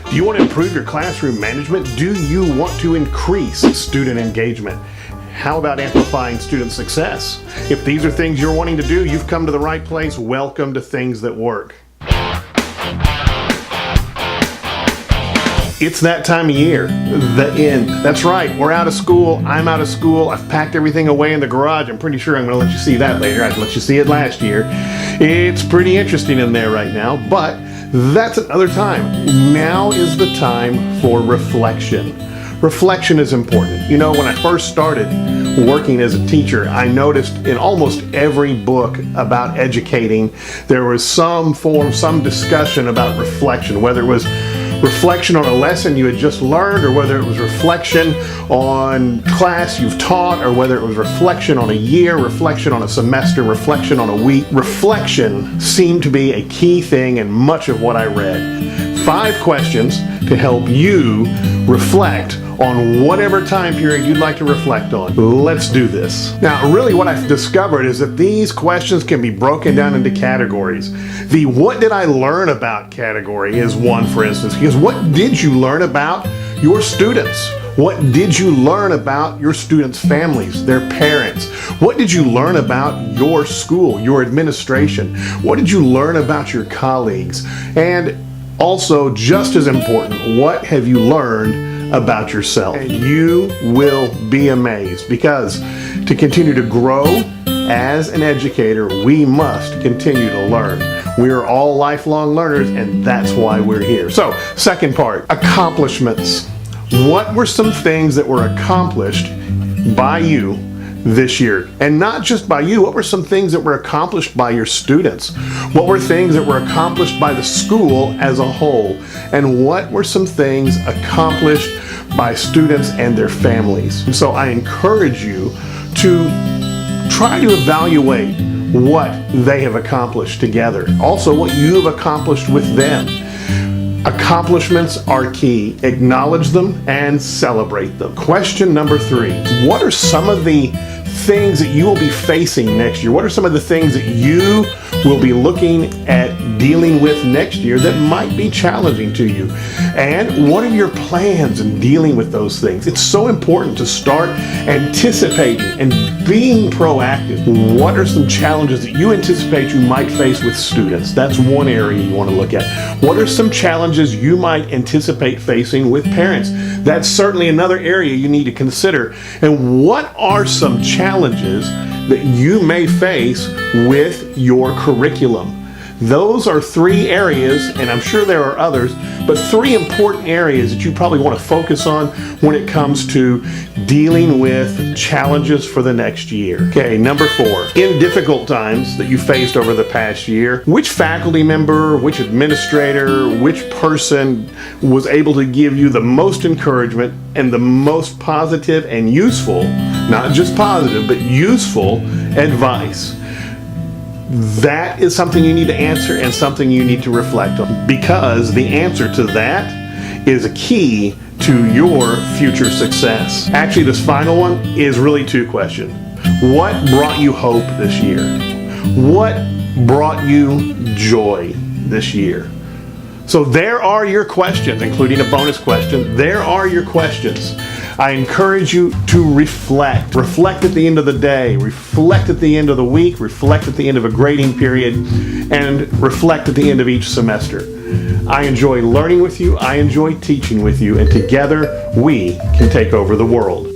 Do you want to improve your classroom management? Do you want to increase student engagement? How about amplifying student success? If these are things you're wanting to do, you've come to the right place. Welcome to Things That Work. It's that time of year, the end. That's right, we're out of school, I'm out of school, I've packed everything away in the garage. I'm pretty sure I'm going to let you see that later. I'd let you see it last year. It's pretty interesting in there right now, but that's another time. Now is the time for reflection. Reflection is important. You know, when I first started working as a teacher, I noticed in almost every book about educating, there was some form, some discussion about reflection, whether it was reflection on a lesson you had just learned, or whether it was reflection on class you've taught, or whether it was reflection on a year, reflection on a semester, reflection on a week. Reflection seemed to be a key thing in much of what I read. 5 questions to help you reflect on whatever time period you'd like to reflect on. Let's do this. Now, really what I've discovered is that these questions can be broken down into categories. The what did I learn about category is one, for instance, because what did you learn about your students? What did you learn about your students' families, their parents? What did you learn about your school, your administration? What did you learn about your colleagues? And also, just as important, what have you learned about yourself? And you will be amazed, because to continue to grow as an educator, we must continue to learn. We are all lifelong learners, and that's why we're here. So, second part, accomplishments. What were some things that were accomplished by you this year? And not just by you, what were some things that were accomplished by your students? What were things that were accomplished by the school as a whole? And what were some things accomplished by students and their families? So I encourage you to try to evaluate what they have accomplished together. Also, what you have accomplished with them. Accomplishments are key. Acknowledge them and celebrate them. Question number 3. What are some of the things that you will be facing next year? What are some of the things that you will be looking at dealing with next year that might be challenging to you? And what are your plans in dealing with those things? It's so important to start anticipating and being proactive. What are some challenges that you anticipate you might face with students? That's one area you want to look at. What are some challenges you might anticipate facing with parents? That's certainly another area you need to consider. And what are some challenges that you may face with your curriculum? Those are 3 areas, and I'm sure there are others, but 3 important areas that you probably want to focus on when it comes to dealing with challenges for the next year. Okay, number 4. In difficult times that you faced over the past year, which faculty member, which administrator, which person was able to give you the most encouragement and the most positive and useful, not just positive, but useful advice? That is something you need to answer and something you need to reflect on, because the answer to that is a key to your future success. Actually, this final one is really 2 questions. What brought you hope this year? What brought you joy this year? So there are your questions, including a bonus question. There are your questions. I encourage you to reflect. Reflect at the end of the day, reflect at the end of the week, reflect at the end of a grading period, and reflect at the end of each semester. I enjoy learning with you, I enjoy teaching with you, and together we can take over the world.